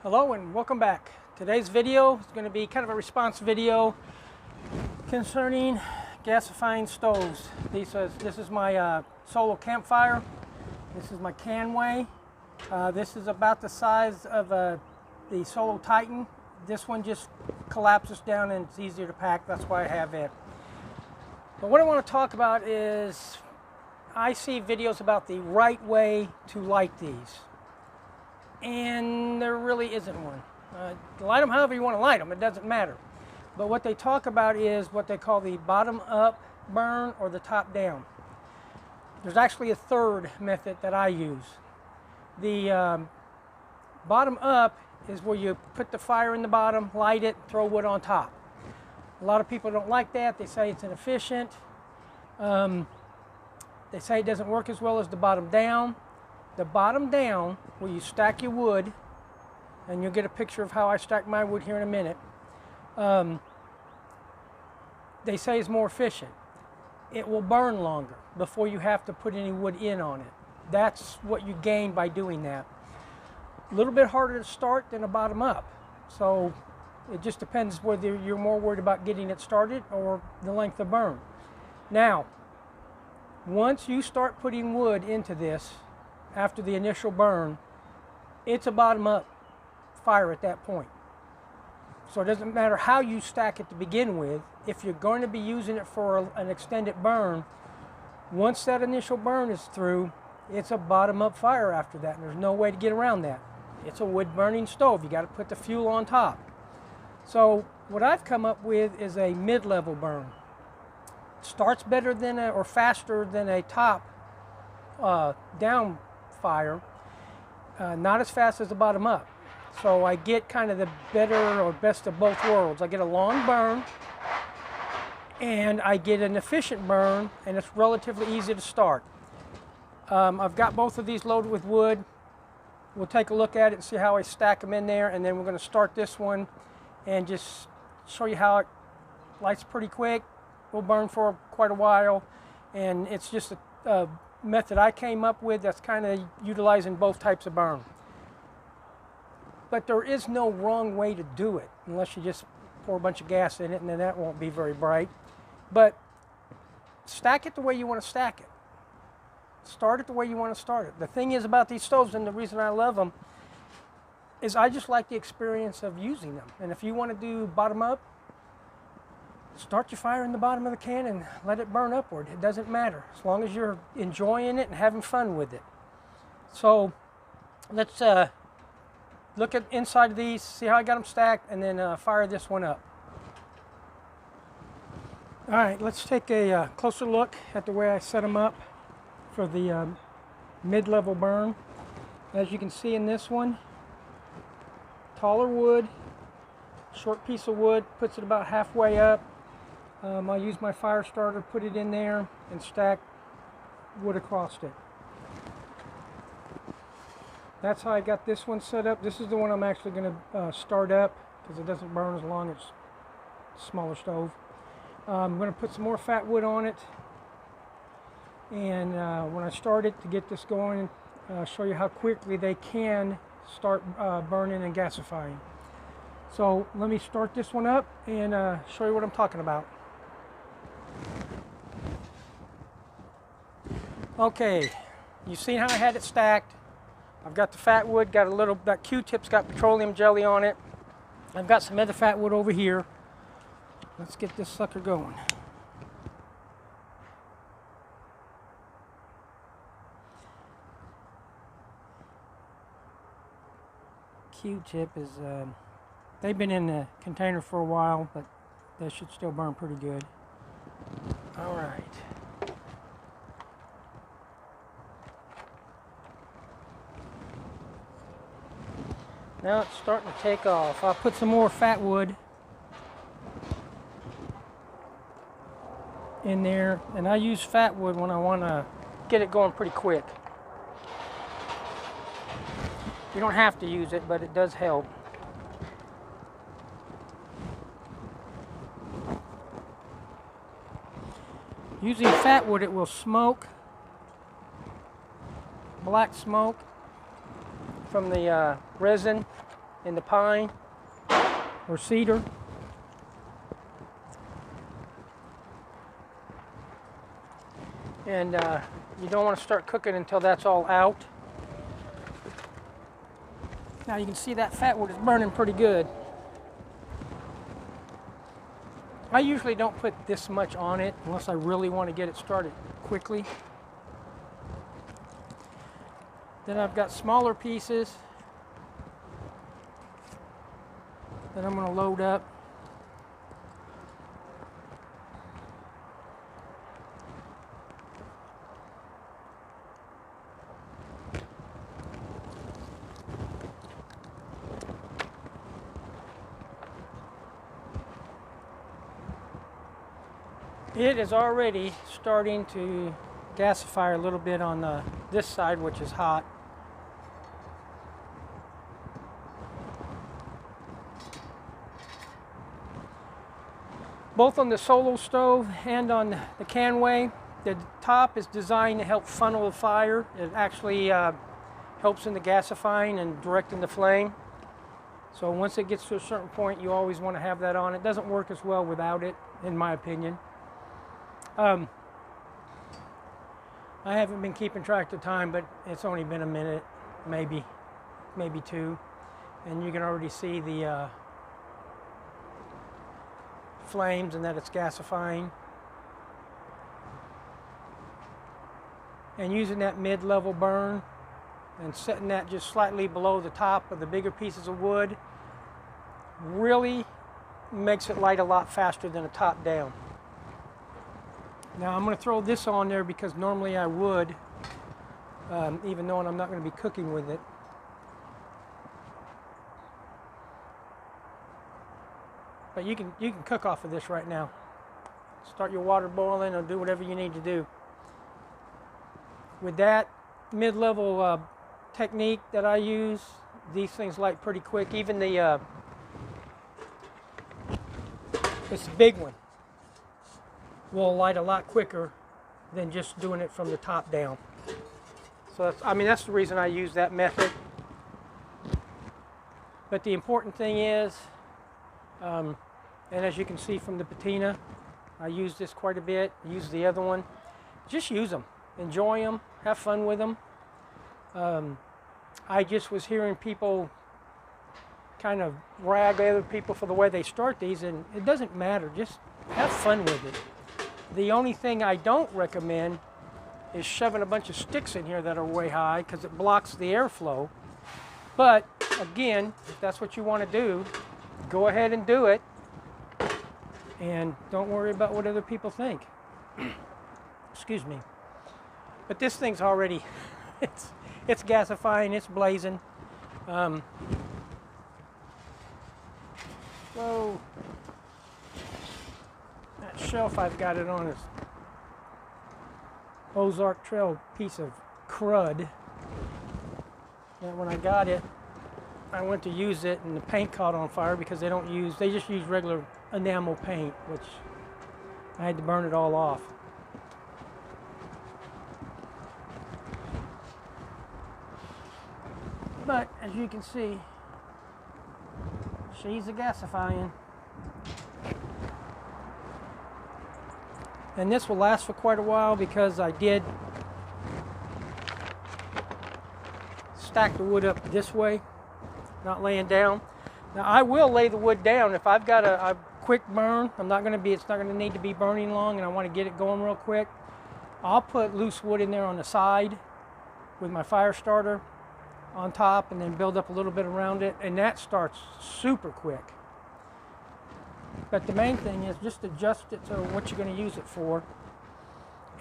Hello and welcome back. Today's video is going to be kind of a response video concerning gasifying stoves. This is my solo campfire. This is my Canway. This is about the size of the Solo Titan. This one just collapses down and it's easier to pack. That's why I have it. But what I want to talk about is I see videos about the right way to light these. And there really isn't one. Light them however you want to light them, it doesn't matter. But what they talk about is what they call the bottom up burn or the top down. There's actually a third method that I use. The bottom up is where you put the fire in the bottom, light it, throw wood on top. A lot of people don't like that. They say it's inefficient. They say it doesn't work as well as the bottom down. The bottom down, where you stack your wood, and you'll get a picture of how I stack my wood here in a minute, they say is more efficient. It will burn longer before you have to put any wood in on it. That's what you gain by doing that. A little bit harder to start than a bottom up. So it just depends whether you're more worried about getting it started or the length of burn. Now, once you start putting wood into this, after the initial burn, it's a bottom up fire at that point. So it doesn't matter how you stack it to begin with. If you're going to be using it for an extended burn, once that initial burn is through, it's a bottom up fire after that, and there's no way to get around that. It's a wood burning stove. You got to put the fuel on top. So what I've come up with is a mid-level burn. It starts better than or faster than a top down fire, not as fast as the bottom up. So I get kind of the better or best of both worlds. I get a long burn and I get an efficient burn, and it's relatively easy to start. I've got both of these loaded with wood. We'll take a look at it and see how I stack them in there, and then we're going to start this one and just show you how it lights pretty quick. Will burn for quite a while, and it's just a method I came up with that's kind of utilizing both types of burn. But there is no wrong way to do it unless you just pour a bunch of gas in it, and then that won't be very bright. But stack it the way you want to stack it. Start it the way you want to start it. The thing is about these stoves, and the reason I love them, is I just like the experience of using them. And if you want to do bottom up, start your fire in the bottom of the can and let it burn upward. It doesn't matter, as long as you're enjoying it and having fun with it. So let's look at inside of these, see how I got them stacked, and then fire this one up. All right, let's take a closer look at the way I set them up for the mid-level burn. As you can see in this one, taller wood, short piece of wood, puts it about halfway up. I'll use my fire starter, put it in there, and stack wood across it. That's how I got this one set up. This is the one I'm actually going to start up because it doesn't burn as long as a smaller stove. I'm going to put some more fat wood on it, and when I start it to get this going, show you how quickly they can start burning and gasifying. So let me start this one up and show you what I'm talking about. Okay, you've seen how I had it stacked. I've got the fat wood, got a little, that Q-tip's got petroleum jelly on it. I've got some other fat wood over here. Let's get this sucker going. Q-tip is, they've been in the container for a while, but they should still burn pretty good. All right. Now it's starting to take off. I'll put some more fat wood in there, and I use fat wood when I want to get it going pretty quick. You don't have to use it, but it does help. Using fat wood, it will smoke, black smoke from the resin, in the pine or cedar. And you don't want to start cooking until that's all out. Now you can see that fat wood is burning pretty good. I usually don't put this much on it unless I really want to get it started quickly. Then I've got smaller pieces that I'm going to load up. It is already starting to gasify a little bit on this side, which is hot. Both on the solo stove and on the Canway, the top is designed to help funnel the fire. It actually helps in the gasifying and directing the flame. So once it gets to a certain point, you always want to have that on. It doesn't work as well without it, in my opinion. I haven't been keeping track of time, but it's only been a minute, maybe two, and you can already see the flames and that it's gasifying. And using that mid-level burn and setting that just slightly below the top of the bigger pieces of wood really makes it light a lot faster than a top down. Now I'm going to throw this on there because normally I would, even though I'm not going to be cooking with it. But you can cook off of this right now. Start your water boiling or do whatever you need to do. With that mid-level technique that I use, these things light pretty quick. Even the this big one will light a lot quicker than just doing it from the top down. So that's the reason I use that method. But the important thing is, and as you can see from the patina, I use this quite a bit. Use the other one. Just use them. Enjoy them. Have fun with them. I just was hearing people kind of rag other people for the way they start these, and it doesn't matter. Just have fun with it. The only thing I don't recommend is shoving a bunch of sticks in here that are way high because it blocks the airflow. But again, if that's what you want to do, go ahead and do it. And don't worry about what other people think. Excuse me. But this thing's already, it's gasifying, it's blazing. So that shelf I've got it on is Ozark Trail piece of crud. And when I got it, I went to use it and the paint caught on fire because they just use regular enamel paint, which I had to burn it all off. But as you can see, she's a gasifying. And this will last for quite a while because I did stack the wood up this way, not laying down. Now I will lay the wood down if I've got a quick burn. It's not going to need to be burning long and I want to get it going real quick. I'll put loose wood in there on the side with my fire starter on top and then build up a little bit around it, and that starts super quick. But the main thing is just adjust it to what you're going to use it for.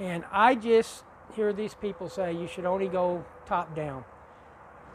And I just hear these people say you should only go top down.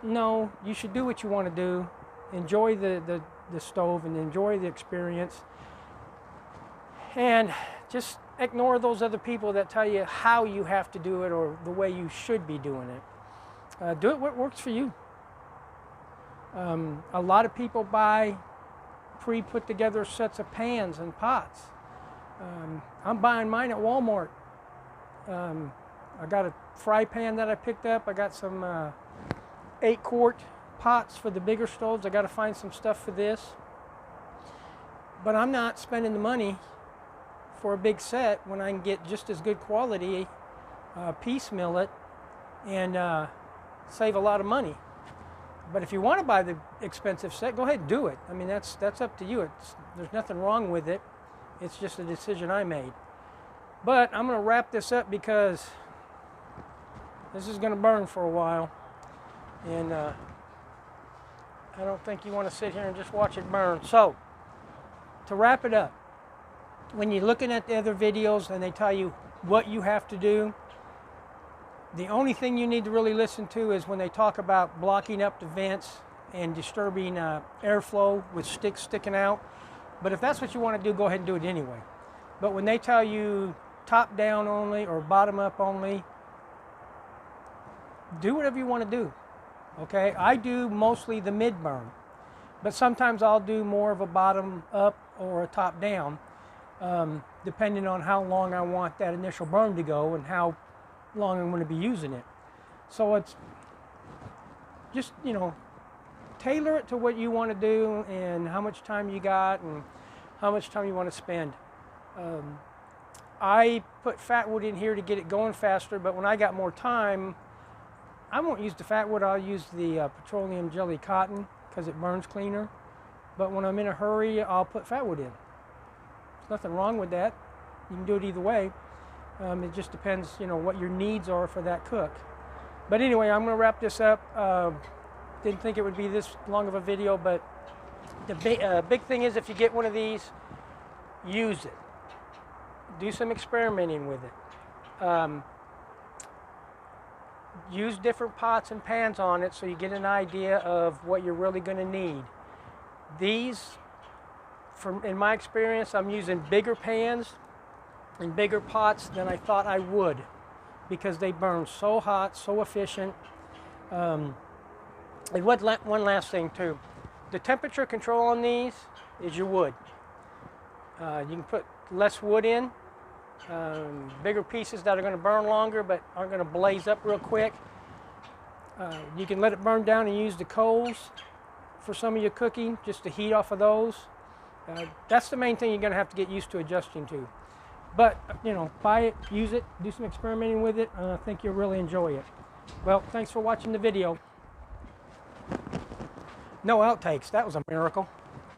No, you should do what you want to do. Enjoy the stove and enjoy the experience. And just ignore those other people that tell you how you have to do it or the way you should be doing it. Do it what works for you. A lot of people buy pre-put together sets of pans and pots. I'm buying mine at Walmart. I got a fry pan that I picked up. I got some 8-quart pots for the bigger stoves. I got to find some stuff for this. But I'm not spending the money for a big set when I can get just as good quality, piecemeal it, and save a lot of money. But if you want to buy the expensive set, go ahead and do it. I mean, that's up to you. There's nothing wrong with it. It's just a decision I made. But I'm going to wrap this up because this is going to burn for a while. And I don't think you want to sit here and just watch it burn. So, to wrap it up, when you're looking at the other videos and they tell you what you have to do, the only thing you need to really listen to is when they talk about blocking up the vents and disturbing airflow with sticks sticking out. But if that's what you want to do, go ahead and do it anyway. But when they tell you top down only or bottom up only, do whatever you want to do. Okay, I do mostly the mid burn, but sometimes I'll do more of a bottom up or a top down, depending on how long I want that initial burn to go and how long I'm going to be using it. So it's just, you know, tailor it to what you want to do and how much time you got and how much time you want to spend. I put fat wood in here to get it going faster, but when I got more time, I won't use the fat wood. I'll use the petroleum jelly cotton because it burns cleaner. But when I'm in a hurry, I'll put fat wood in. There's nothing wrong with that. You can do it either way. It just depends, you know, what your needs are for that cook. But anyway, I'm going to wrap this up. Didn't think it would be this long of a video, but the big thing is if you get one of these, use it. Do some experimenting with it. Use different pots and pans on it so you get an idea of what you're really going to need. These, in my experience, I'm using bigger pans and bigger pots than I thought I would because they burn so hot, so efficient. And one last thing too. The temperature control on these is your wood. You can put less wood in, bigger pieces that are going to burn longer but aren't going to blaze up real quick. You can let it burn down and use the coals for some of your cooking, just to heat off of those. That's the main thing you're going to have to get used to adjusting to. But, you know, buy it, use it, do some experimenting with it, and I think you'll really enjoy it. Well, thanks for watching the video. No outtakes, that was a miracle.